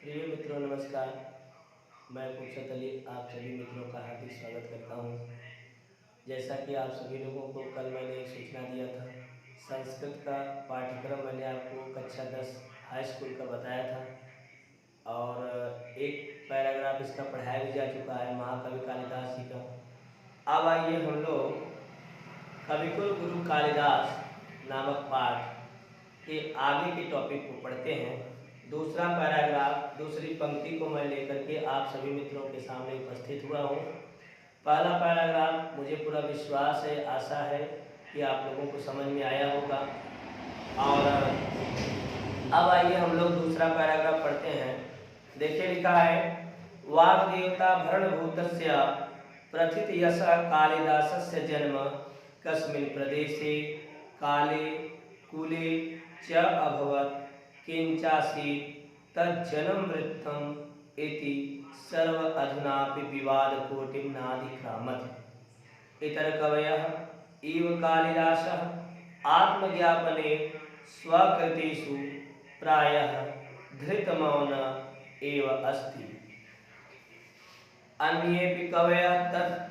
प्रिय मित्रों नमस्कार। मैं खुर्शद अली आप सभी मित्रों का हार्दिक स्वागत करता हूँ। जैसा कि आप सभी लोगों को कल मैंने एक सूचना दिया था, संस्कृत का पाठ्यक्रम मैंने आपको कक्षा 10 हाई स्कूल का बताया था और एक पैराग्राफ इसका पढ़ाया भी जा चुका है महाकवि कालिदास जी का। अब आइए हम लोग कविकुल गुरु कालिदास नामक पाठ के आगे के टॉपिक को पढ़ते हैं। दूसरा पैराग्राफ, दूसरी पंक्ति को मैं लेकर के आप सभी मित्रों के सामने उपस्थित हुआ हूँ। पहला पैराग्राफ मुझे पूरा विश्वास है, आशा है कि आप लोगों को समझ में आया होगा। और अब आइए हम लोग दूसरा पैराग्राफ पढ़ते हैं। देखिए लिखा है, वाग देवता भरणभूतस्य प्रथित यश कालिदासस्य जन्म कस्मिन् प्रदेशे काले कुले च अभवत् किंचासीत् तज्जन्मवृत्तम् इति सर्व अधुनापि विवादकोटिं नाधिक्रामत्। इतरकवयः इव कालिदासः आत्मज्ञापने स्वकृतिषु प्रायः धृतमौन एव अस्ति। अन्येऽपि कवयः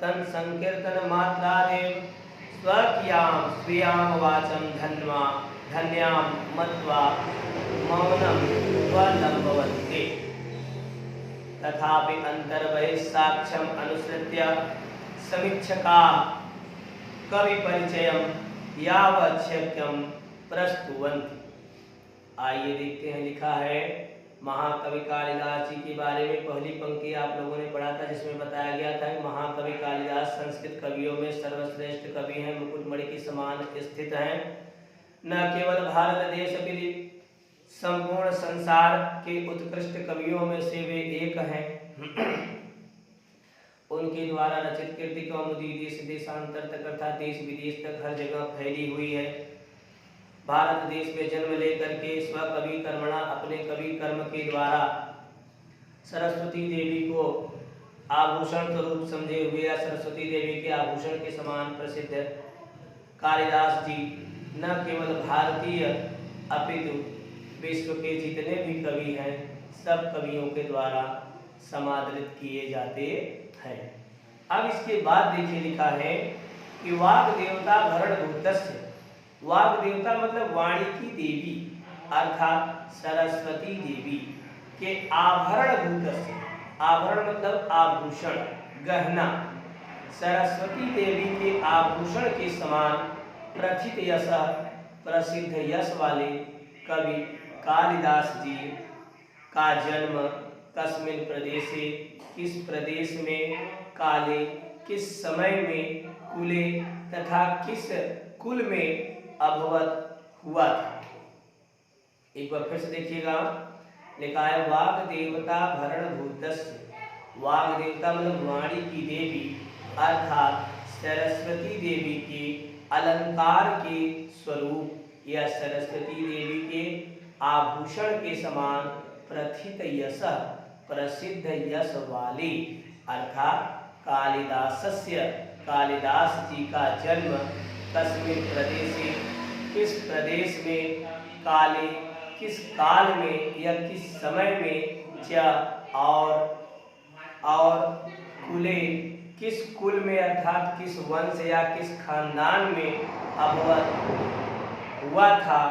तत्संकीर्तनमात्रादेव स्वकीयां स्वीयां वाचं धन्यां मत्वा मौनं स्वलम्बवन्ते। तथापि अन्तर्बहिस्साक्ष्यम् अनुसृत्य समीक्षकाः कविपरिचयं यावत् शक्यं प्रस्तुवन्ति। आइए देखते हैं, लिखा है महाकवि कालिदास जी के बारे में। पहली पंक्ति आप लोगों ने पढ़ा था जिसमें बताया गया था कि महाकवि कालिदास संस्कृत कवियों में सर्वश्रेष्ठ कवि हैं, मुकुटमणि के समान स्थित हैं। न केवल भारत देश अपितु संपूर्ण संसार के उत्कृष्ट कवियों में से वे एक हैं। उनके द्वारा रचित कृति कौमुदी देश देशांतर तक अर्थात देश विदेश तक हर जगह फैली हुई है। भारत देश में जन्म लेकर के स्वकवि कर्मणा अपने कवि कर्म के द्वारा सरस्वती देवी को आभूषण स्वरूप समझे हुए या सरस्वती देवी के आभूषण के समान प्रसिद्ध कालिदास जी न केवल भारतीय अपितु विश्व के जितने भी कवि हैं सब कवियों के द्वारा समादृत किए जाते हैं। अब इसके बाद देखिए लिखा है कि वाग देवता भरणभूतस्य। वाग देवता मतलब वाणी की देवी अर्थात सरस्वती देवी के आभरणभूतस्य। आभरण मतलब आभूषण, गहना। सरस्वती देवी के आभूषण के समान प्रथित यश प्रसिद्ध यश वाले कवि कालिदास जी का जन्म कस्मिन् प्रदेशे किस प्रदेश में, काले किस समय में, कुले तथा किस कुल में अभवत हुआ था। एक बार फिर से देखिएगा, लिखा है वाग देवता भरणभूतस्य। वाग देवता मतलब वाणी की देवी अर्थात सरस्वती देवी के अलंकार के स्वरूप या सरस्वती देवी के आभूषण के समान प्रथित यश प्रसिद्ध यश वाले अर्थात कालिदासस्य कालिदास जी का जन्म कस्मिन् प्रदेशे किस प्रदेश में, काले किस काल में या किस समय में, च और कुले किस कुल में अर्थात किस वंश या किस खानदान में अभवत हुआ था।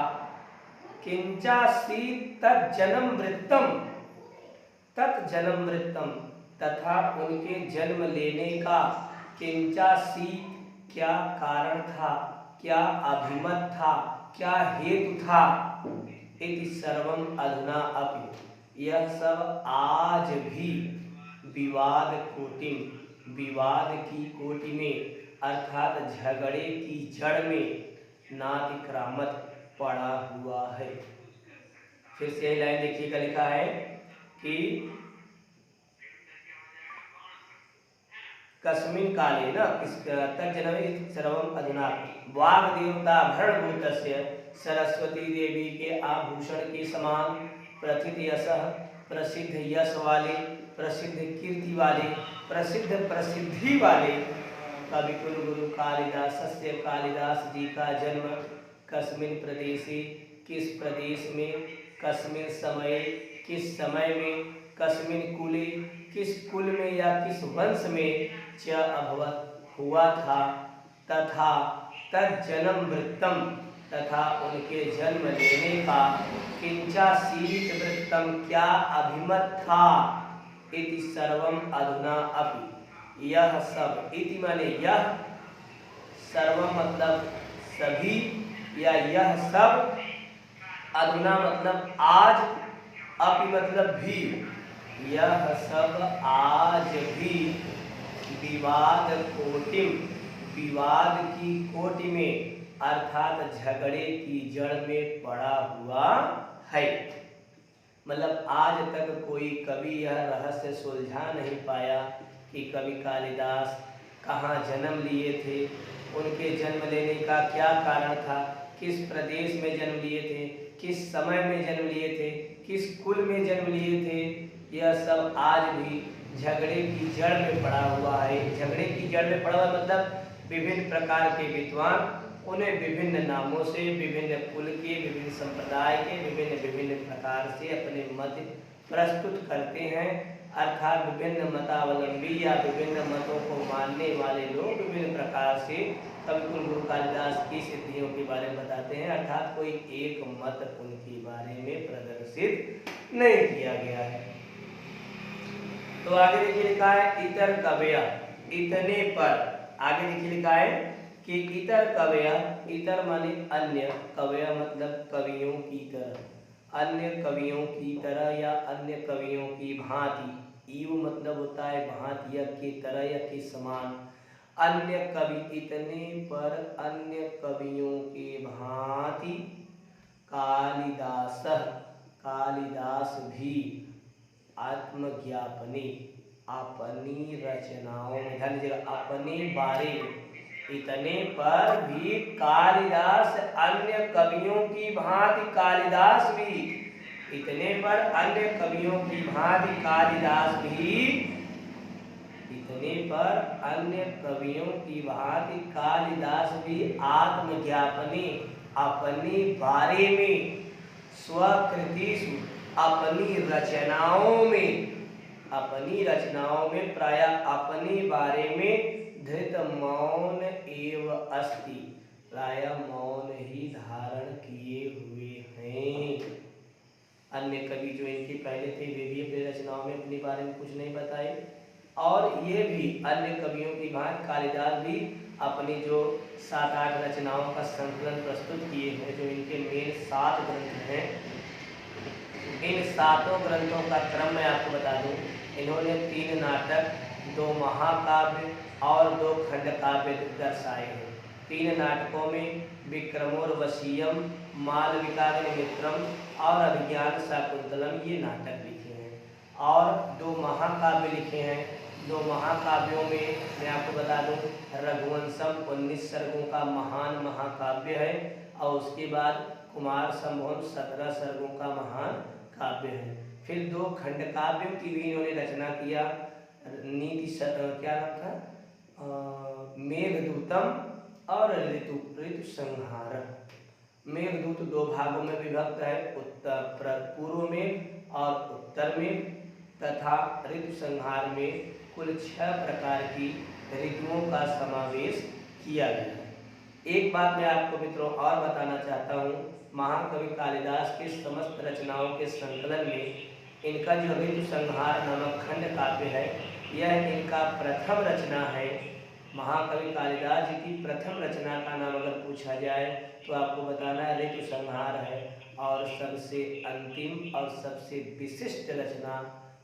किंचासीत् तज्जन्मवृत्तम् तत्जन्मवृत्तम् तथा उनके जन्म लेने का किंचासीत् क्या कारण था, क्या अभिमत था, क्या हेतु था। इति सर्वम अधुना अपि यह सब आज भी विवाद कोटिम विवाद की कोटि में अर्थात झगड़े की जड़ में नातिक्रामत पड़ा हुआ है। फिर से लाइन देखिएगा, लिखा है कि कस्मिन् काले न तज्जन्म सर्वम अधुना वाग देवता भरणभूतस्य सरस्वती देवी के आभूषण के समान प्रथित यश प्रसिद्ध यश वाले प्रसिद्ध कीर्ति वाले प्रसिद्ध प्रसिद्धि वाले कविकुल गुरु कालिदासस्य कालिदास जी का जन्म कस्मिन् प्रदेशे किस प्रदेश में, कस्मिन समय, किस समय में, कस्मिन कुले, किस कुल में या किस वंश में, च अभवत हुआ था, तथा तज्जन्म वृत्तम तथा उनके जन्म लेने का, किंचाशीत वृत्तम क्या अभिमत था, इति सर्वम अधुना अपि, यह सब, इति माने यह, सर्वम मतलब सभी या यह सब, अधुना मतलब आज, अपि मतलब भी, यह सब आज भी विवाद कोटि, विवाद की कोटि में अर्थात झगड़े की जड़ में पड़ा हुआ है। मतलब आज तक कोई कवि यह रहस्य सुलझा नहीं पाया कि कवि कालिदास कहाँ जन्म लिए थे, उनके जन्म लेने का क्या कारण था, किस प्रदेश में जन्म लिए थे, किस समय में जन्म लिए थे, किस कुल में जन्म लिए थे। यह सब आज भी झगड़े की जड़ में पड़ा हुआ है। झगड़े की जड़ में पड़ा हुआ मतलब विभिन्न प्रकार के विद्वान उन्हें विभिन्न नामों से, विभिन्न कुल के, विभिन्न संप्रदाय के, विभिन्न प्रकार से अपने मत प्रस्तुत करते हैं। अर्थात विभिन्न मतावलंबी या विभिन्न मतों को मानने वाले लोग विभिन्न प्रकार से कविकुल गुरु कालिदास की सिद्धियों के बारे में बताते हैं। अर्थात कोई एक मत उनके बारे में प्रदर्शित नहीं किया गया है। तो आगे देखिए लिखा है इतर कवया, इतने पर, आगे देखिए लिखा है कि इतर कवया, इतर माने अन्य, कवया मतलब कवियों की तरह, अन्य कवियों की तरह या अन्य कवियों की भांति, इव मतलब होता है भांति या की तरह या के समान, अन्य कवि, इतने पर अन्य कवियों के भांति कालिदास, कालिदास भी आत्मज्ञापनी, अपनी रचनाओं में, ध्यान दीजिएगा, अपने बारे में, इतने पर भी कालिदास अन्य कवियों की भांति कालिदास भी, इतने पर अन्य कवियों की भांति कालिदास भी, इतने पर अन्य कवियों की भांति कालिदास भी आत्मज्ञापनी, अपने बारे में, स्वकृतिषु, अपनी रचनाओं में, अपनी रचनाओं में प्रायः अपने बारे में धृत मौन एव अस्ति, प्रायः मौन ही धारण किए हुए हैं। अन्य कवि जो इनके पहले थे वे भी अपनी रचनाओं में अपने बारे में कुछ नहीं बताए, और ये भी अन्य कवियों की भांति कालिदास भी अपनी जो 7-8 रचनाओं का संकलन प्रस्तुत किए हैं, जो इनके मेन 7 ग्रंथ हैं। इन 7 ग्रंथों का क्रम मैं आपको बता दूं, इन्होंने 3 नाटक, 2 महाकाव्य और 2 खंडकाव्य दर्शाए हैं। 3 नाटकों में विक्रमोर्वशीयम, मालविकाग्निमित्रम और अभिज्ञान शाकुंतलम ये नाटक लिखे हैं, और 2 महाकाव्य लिखे हैं। 2 महाकाव्यों में मैं आपको बता दूं, रघुवंशम 19 सर्गों का महान महाकाव्य है, और उसके बाद कुमार संभवम 17 सर्गों का महान काव्य है। फिर 2 खंडकाव्यों की भी इन्होंने रचना किया, नीति क्या नाम था, मेघदूतम और ऋतु संहार। मेघदूत 2 भागों में विभक्त है, पूर्व में और उत्तर में, तथा ऋतु संहार में कुल 6 प्रकार की ऋतुओं का समावेश किया गया है। एक बात मैं आपको मित्रों और बताना चाहता हूँ, महाकवि कालिदास के समस्त रचनाओं के संकलन में इनका जो ऋतु संहार नामक खंड काव्य है, यह इनका प्रथम रचना है। महाकवि कालिदास जी की प्रथम रचना का नाम अगर पूछा जाए तो आपको बताना है ऋतु संहार है, और सबसे अंतिम और सबसे विशिष्ट रचना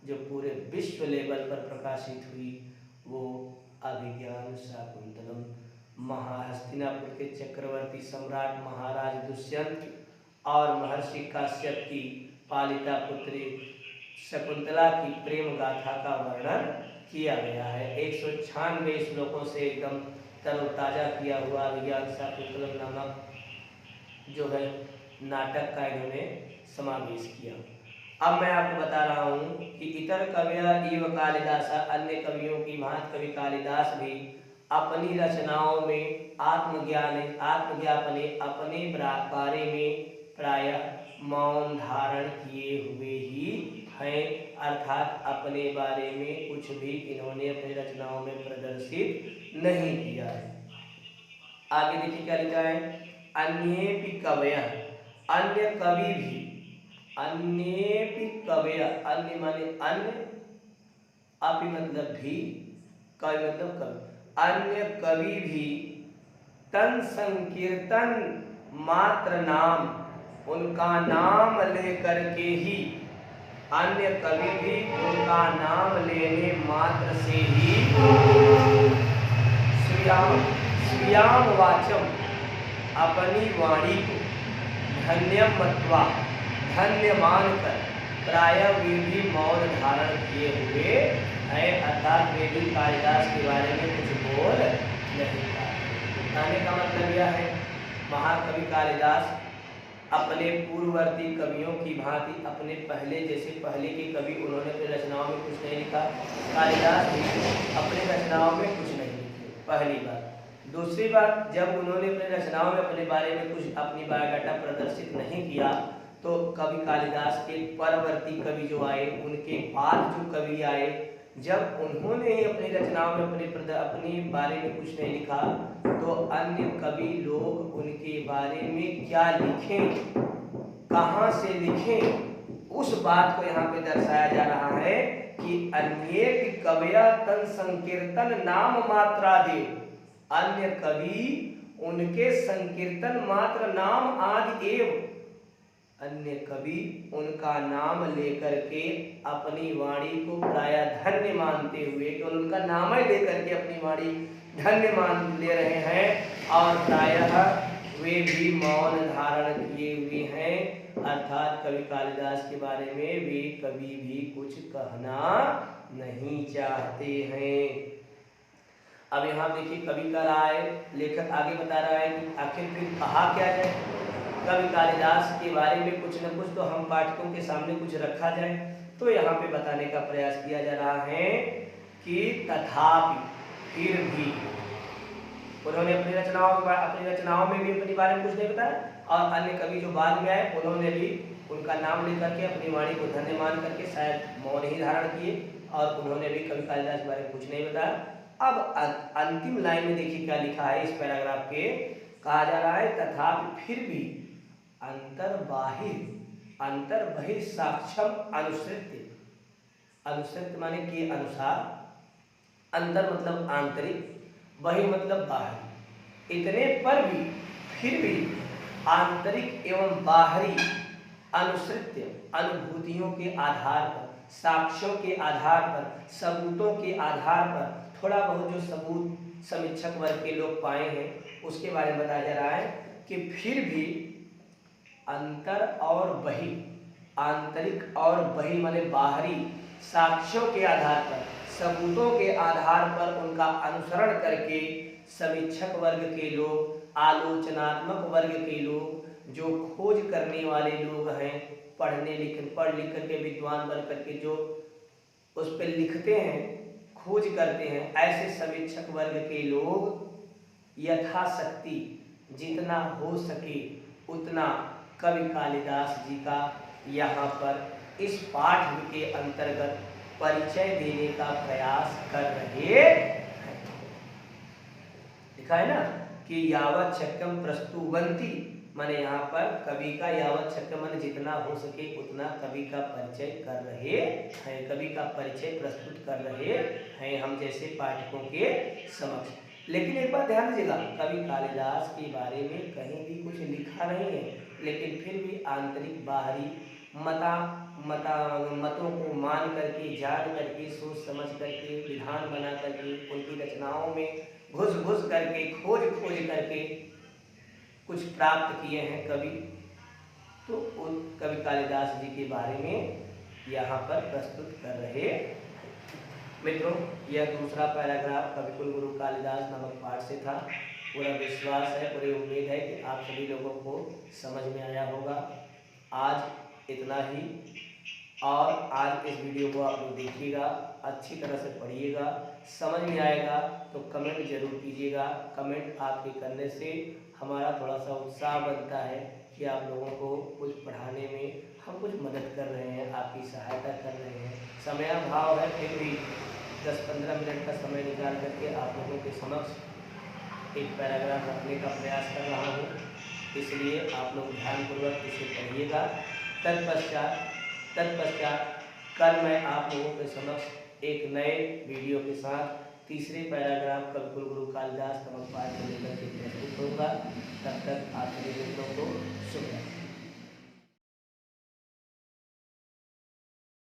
जो पूरे विश्व लेवल पर प्रकाशित हुई वो अभिज्ञान शाकुंतलम। महाहस्तिनापुर के चक्रवर्ती सम्राट महाराज दुष्यंत और महर्षि काश्यप की पालिता पुत्री शकुंतला की प्रेम गाथा का वर्णन किया गया है। 196 श्लोकों से एकदम तरोताजा किया हुआ अभिज्ञान शाकुंतलम नामक जो है नाटक का इन्होंने समावेश किया। अब मैं आपको बता रहा हूँ कि इतर कविया इव कालिदास, अन्य कवियों की भांति कवि कालिदास भी अपनी रचनाओं में आत्मज्ञापने, अपने बारे में प्रायः मौन धारण किए हुए ही हैं, अर्थात अपने बारे में कुछ भी इन्होंने अपनी रचनाओं में प्रदर्शित नहीं किया है। आगे देखिए क्या लिखा है, अन्येपि कवयः, अन्य कवि भी, अन्येपि कवयः, अन्य माने अन्य, अपि मतलब भी, कवि मतलब कवि, अन्य कवि भी तन संकीर्तन मात्र नाम, उनका नाम लेकर के ही, अन्य कवि भी उनका नाम लेने मात्र से ही स्वीयाम वाचम, अपनी वाणी को धन्यम मत्वा, धन्य मानकर, प्रायः वे भी मौन धारण किए हुए हैं, अर्थात वे भी कालिदास के बारे में कुछ बोल नहीं पाए। कहने का मतलब यह है, महाकवि कालिदास अपने पूर्ववर्ती कवियों की भांति अपने पहले जैसे पहले के कवि उन्होंने अपनी रचनाओं में कुछ नहीं लिखा, कालिदास भी अपनी रचनाओं में कुछ नहीं लिखे, पहली बात। दूसरी बात, जब उन्होंने अपनी रचनाओं में अपने बारे में कुछ अपनी बायोडाटा प्रदर्शित नहीं किया, तो कवि कालिदास के परवर्ती कवि जो आए, उनके बाद जो कवि आए, जब उन्होंने अपनी रचनाओं में अपने बारे में कुछ नहीं लिखा, तो अन्य कवि लोग उनके बारे में क्या लिखें, कहाँ से लिखें, उस बात को यहाँ पे दर्शाया जा रहा है कि अन्येपि कवयः तन संकीर्तन नाम मात्रादेव, अन्य कवि उनके संकीर्तन मात्र नाम आदि एव, अन्य कवि उनका नाम लेकर के अपनी वाणी को प्रायः धन्य मानते हुए, कि उनका नाम ही लेकर के अपनी वाणी धन्य मान ले रहे हैं, और प्रायः वे भी मौन धारण किए हुए हैं, अर्थात कवि कालिदास के बारे में वे कभी भी कुछ कहना नहीं चाहते हैं। अब यहाँ देखिए कवि का राय, लेखक आगे बता रहा है कि आखिर फिर कहा क्या जाए, कवि कालिदास के बारे में कुछ न कुछ तो हम पाठकों के सामने कुछ रखा जाए। तो यहाँ पे बताने का प्रयास किया जा रहा है कि तथापि, फिर भी, उन्होंने अपनी रचनाओं में भी अपने बारे में कुछ नहीं बताया, और अन्य कवि जो बाद में आए उन्होंने भी उनका नाम लेकर के अपनी वाणी को धन्य मान करके शायद मौन ही धारण किए, और उन्होंने भी कवि कालिदास के बारे में कुछ नहीं बताया। अब अंतिम लाइन में देखिए क्या लिखा है इस पैराग्राफ के, कहा जा रहा है तथापि फिर भी अंतर बहिर साक्षम अनुसृत्य, अनुसृत्य माने के अनुसार, अंतर मतलब आंतरिक, बहिर मतलब बाहरी, इतने पर भी फिर भी आंतरिक एवं बाहरी अनुसृत्य, अनुभूतियों के आधार पर, साक्ष्यों के आधार पर, सबूतों के आधार पर, थोड़ा बहुत जो सबूत समीक्षक वर्ग के लोग पाए हैं उसके बारे में बताया जा रहा है कि फिर भी अंतर और बहि, आंतरिक और बहि माने बाहरी साक्ष्यों के आधार पर, सबूतों के आधार पर उनका अनुसरण करके समीक्षक वर्ग के लोग, आलोचनात्मक वर्ग के लोग, जो खोज करने वाले लोग हैं, पढ़ लिख करके विद्वान बन करके जो उस पर लिखते हैं, खोज करते हैं, ऐसे समीक्षक वर्ग के लोग यथाशक्ति जितना हो सके उतना कवि कालिदास जी का यहाँ पर इस पाठ के अंतर्गत परिचय देने का प्रयास कर रहे हैं। लिखा है ना कि यावत शक्यम प्रस्तुवंती, माने यहाँ पर कवि का यावत शक्य माने जितना हो सके उतना कवि का परिचय कर रहे हैं, कवि का परिचय प्रस्तुत कर रहे हैं हम जैसे पाठकों के समक्ष। लेकिन एक बात ध्यान दीजिएगा, कवि कालिदास के बारे में कहीं भी कुछ लिखा नहीं है, लेकिन फिर भी आंतरिक बाहरी मतों को मान करके, जान करके, सोच समझ करके, विधान बना करके, उनकी रचनाओं में घुस करके, खोज करके कुछ प्राप्त किए हैं कवि। तो उन कवि कालिदास जी के बारे में यहाँ पर प्रस्तुत कर रहे मित्रों। यह दूसरा पैराग्राफ कविकुल गुरु कालिदास नामक पाठ से था। पूरा विश्वास है, पूरी उम्मीद है कि आप सभी लोगों को समझ में आया होगा। आज इतना ही, और आज इस वीडियो को आप लोग देखिएगा, अच्छी तरह से पढ़िएगा, समझ में आएगा तो कमेंट जरूर कीजिएगा। कमेंट आपके करने से हमारा थोड़ा सा उत्साह बनता है कि आप लोगों को कुछ पढ़ाने में हम कुछ मदद कर रहे हैं, आपकी सहायता कर रहे हैं। समयाभाव है, फिर भी 10-15 मिनट का समय निकाल करके आप लोगों के समक्ष एक पैराग्राफ रखने का प्रयास कर रहा हूँ, इसलिए आप लोग ध्यानपूर्वक इसे पढ़िएगा। तत्पश्चात कल मैं आप लोगों के समक्ष एक नए वीडियो के साथ तीसरे पैराग्राफ कविकुल गुरु कालिदास नामक पाठ को लेकर के प्रस्तुत होगा। तब तक आप सभी मित्रों को शुभ रात्रि।